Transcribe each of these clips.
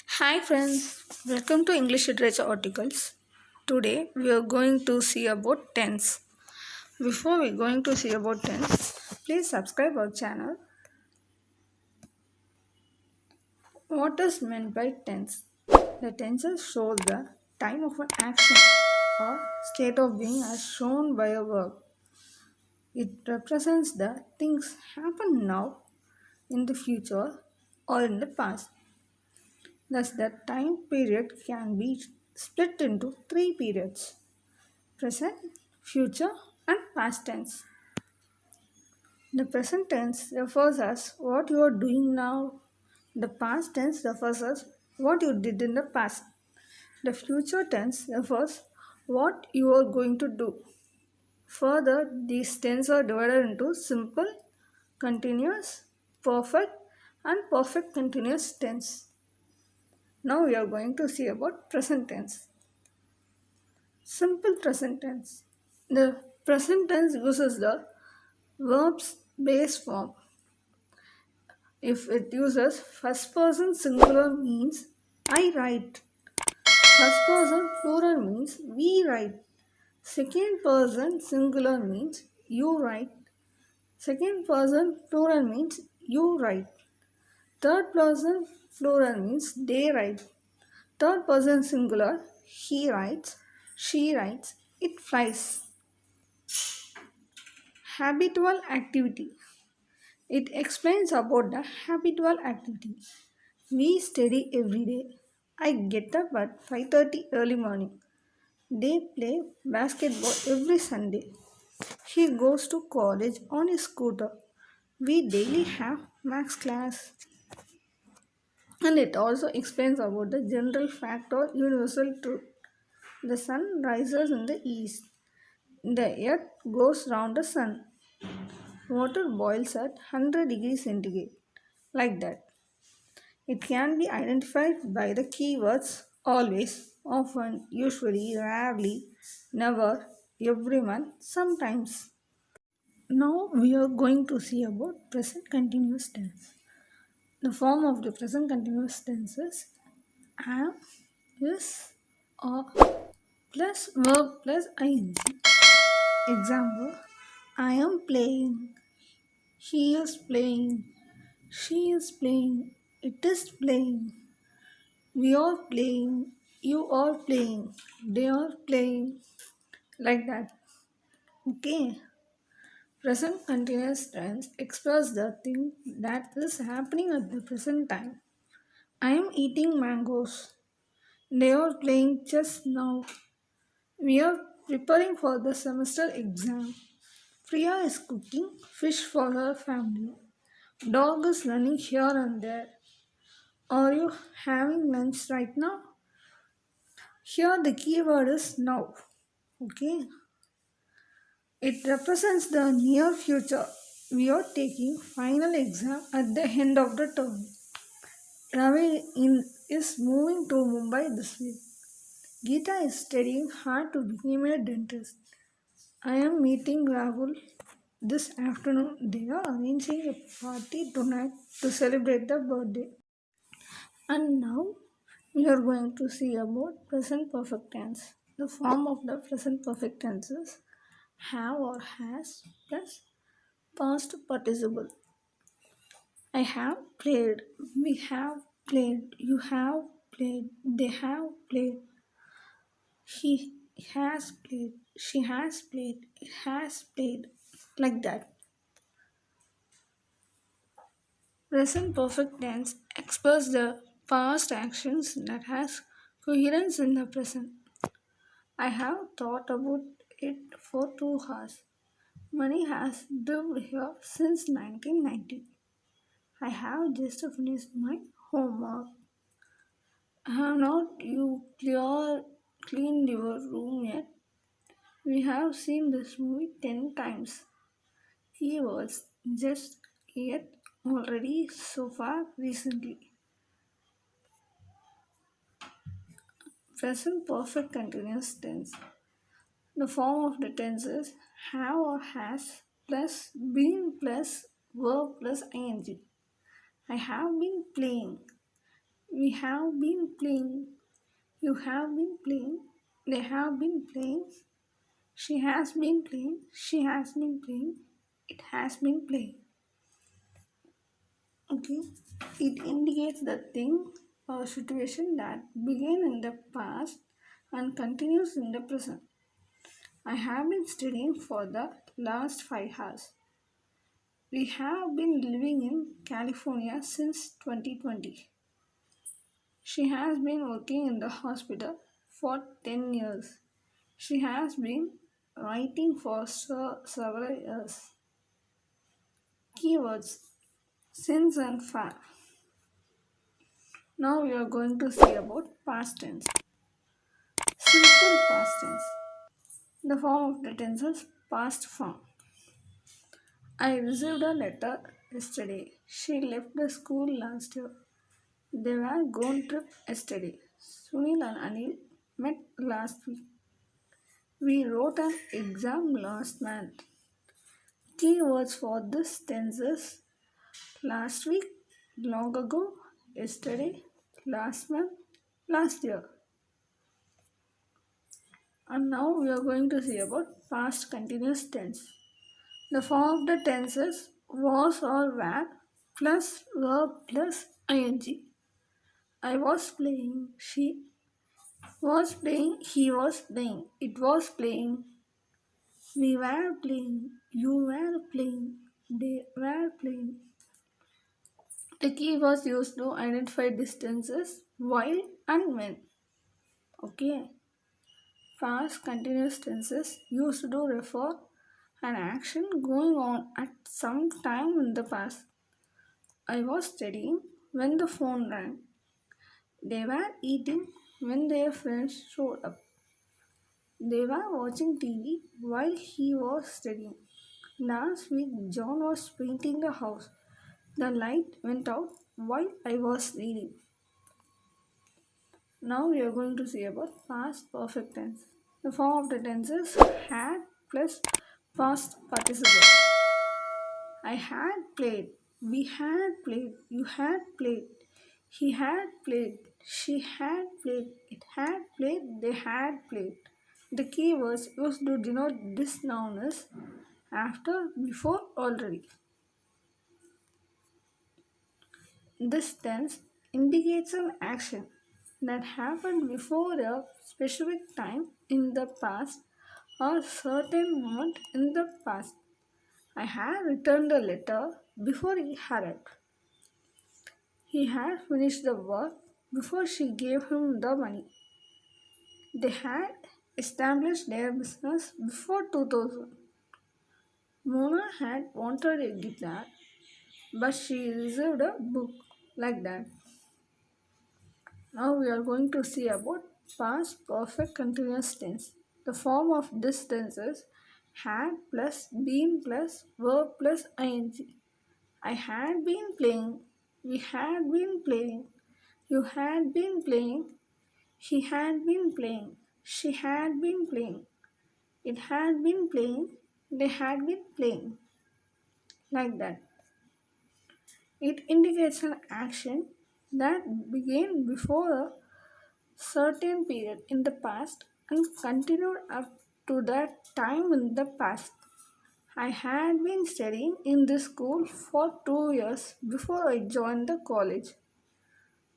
Hi friends, welcome to English Literature Articles. Today we are going to see about tense. Before we going to see about tense, please subscribe our channel. What is meant by tense? The tenses show the time of an action or state of being as shown by a verb. It represents the things happen now, in the future, or in the past. Thus, the time period can be split into three periods: present, future, and past tense. The present tense refers as what you are doing now. The past tense refers as what you did in the past. The future tense refers what you are going to do. Further, these tenses are divided into simple, continuous, perfect, and perfect continuous tense. Now we are going to see about present tense. Simple present tense. The present tense uses the verb's base form. If it uses first person singular means I write. First person plural means we write. Second person singular means you write. Second person plural means you write. Third person plural means they write. Third person singular he writes, she writes, it flies. Habitual activity. It explains about the habitual activity. We study every day. I get up at 5:30 early morning. They play basketball every Sunday. He goes to college on his scooter. We daily have max class. And it also explains about the general fact or universal truth. The sun rises in the east. The earth goes round the sun. Water boils at 100 degrees centigrade. Like that. It can be identified by the keywords always, often, usually, rarely, never, everyone, sometimes. Now we are going to see about present continuous tense. The form of the present continuous tense is am, is, or plus verb plus ing. Example: I am playing, he is playing, she is playing, it is playing. We are playing, you are playing, they are playing, like that. Okay. Present continuous tense express the thing that is happening at the present time. I am eating mangoes. They are playing chess now. We are preparing for the semester exam. Priya is cooking fish for her family. Dog is running here and there. Are you having lunch right now? Here the keyword is now. Okay. It represents the near future. We are taking final exam at the end of the term. Ravi is moving to Mumbai this week. Geeta is studying hard to become a dentist. I am meeting Rahul this afternoon. They are arranging a party tonight to celebrate the birthday. And now we are going to see about present perfect tense. The form of the present perfect tense is have or has plus past participle. I have played, we have played, you have played, they have played, he has played, she has played, it has played, like that. Present perfect tense express the past actions that has coherence in the present. I have thought about it for 2 hours. Money has lived here since 1990. I have just finished my homework. Have not you cleaned your room yet? We have seen this movie 10 times. Keywords just yet, already, so far, recently. Present perfect continuous tense. The form of the tense is have or has plus been plus verb plus ing. I have been playing. We have been playing. You have been playing. They have been playing. She has been playing. She has been playing. It has been playing. Okay. It indicates the thing or situation that began in the past and continues in the present. I have been studying for the last 5 hours. We have been living in California since 2020. She has been working in the hospital for 10 years. She has been writing for several years. Keywords since and far. Now we are going to see about past tense. Simple past tense. The form of the tenses past form. I received a letter yesterday. She left the school last year. They were gone trip yesterday. Sunil and Anil met last week. We wrote an exam last month. Keywords for this tenses last week, long ago, yesterday, last month, last year. And now we are going to see about past continuous tense. The form of the tenses was or were plus verb plus ing. I was playing, she was playing, he was playing, it was playing, we were playing, you were playing, they were playing. The key was used to identify distances, while and when. Okay. Past continuous tenses used to refer an action going on at some time in the past. I was studying when the phone rang. They were eating when their friends showed up. They were watching TV while he was studying. Last week, John was painting the house. The light went out while I was reading. Now we are going to see about past perfect tense. The form of the tenses had plus past participle. I had played, we had played, you had played, he had played, she had played, it had played, they had played. The keywords used to denote this noun is after, before, already. This tense indicates an action that happened before a specific time in the past or certain moment in the past. I had returned the letter before he arrived. He had finished the work before she gave him the money. They had established their business before 2000. Mona had wanted a guitar, but she received a book like that. Now we are going to see about past perfect continuous tense. The form of this tense is had plus been plus verb plus ing. I had been playing. We had been playing. You had been playing. He had been playing. She had been playing. It had been playing. They had been playing. Like that. It indicates an action that began before a certain period in the past and continued up to that time in the past. I had been studying in this school for 2 years before I joined the college.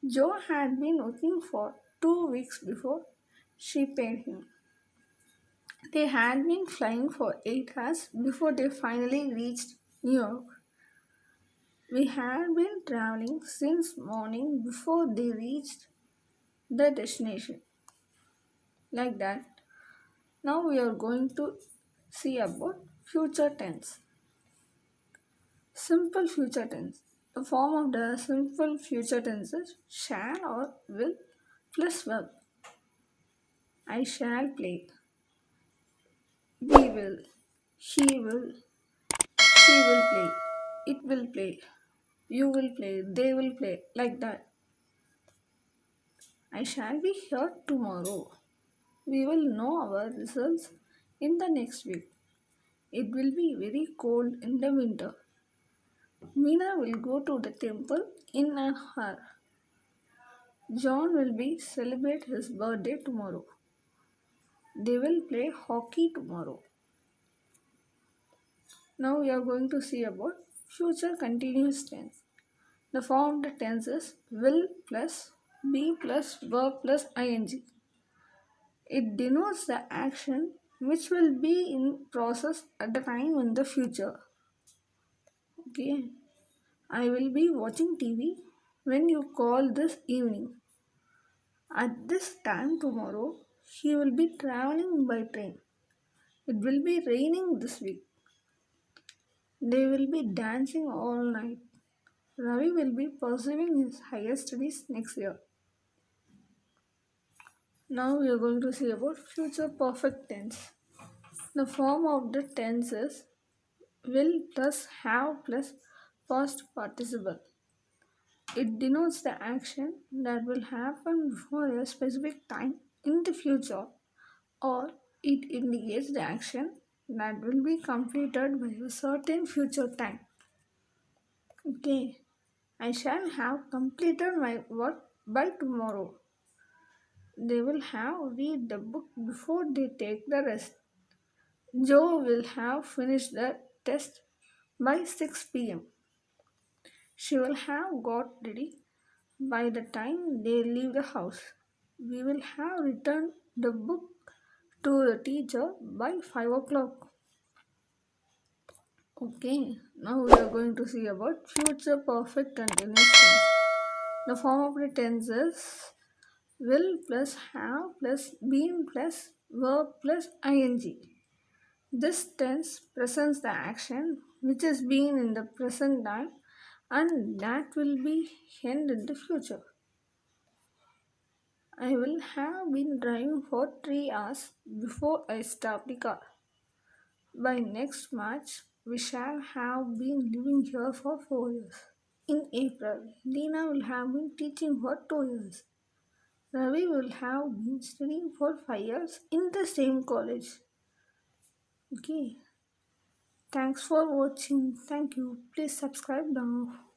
Joe had been working for 2 weeks before she paid him. They had been flying for 8 hours before they finally reached New York. We had been traveling since morning before they reached the destination. Like that. Now we are going to see about future tense. Simple future tense. The form of the simple future tense is shall or will plus verb. I shall play. We will. He will. She will play. It will play. You will play. They will play. Like that. I shall be here tomorrow. We will know our results in the next week. It will be very cold in the winter. Meena will go to the temple in an hour. John will be celebrate his birthday tomorrow. They will play hockey tomorrow. Now we are going to see about future continuous tense. The form of the tense is will plus be plus verb plus ing. It denotes the action which will be in process at the time in the future. Okay. I will be watching TV when you call this evening. At this time tomorrow, he will be traveling by train. It will be raining this week. They will be dancing all night. Ravi will be pursuing his higher studies next year. Now we are going to see about future perfect tense. The form of the tense is will plus have plus past participle. It denotes the action that will happen before a specific time in the future, or it indicates the action that will be completed by a certain future time. Okay, I shall have completed my work by tomorrow. They will have read the book before they take the rest. Joe will have finished the test by 6 p.m. She will have got ready by the time they leave the house. We will have returned the book to the teacher by 5 o'clock. Okay, now we are going to see about future perfect continuous tense. The form of the tense is will plus have plus been plus verb plus ing. This tense presents the action which is being in the present time and that will be end in the future. I will have been driving for 3 hours before I stop the car. By next March, we shall have been living here for 4 years. In April, Lena will have been teaching for 2 years. Ravi will have been studying for 5 years in the same college. Okay, thanks for watching. Thank you. Please subscribe now.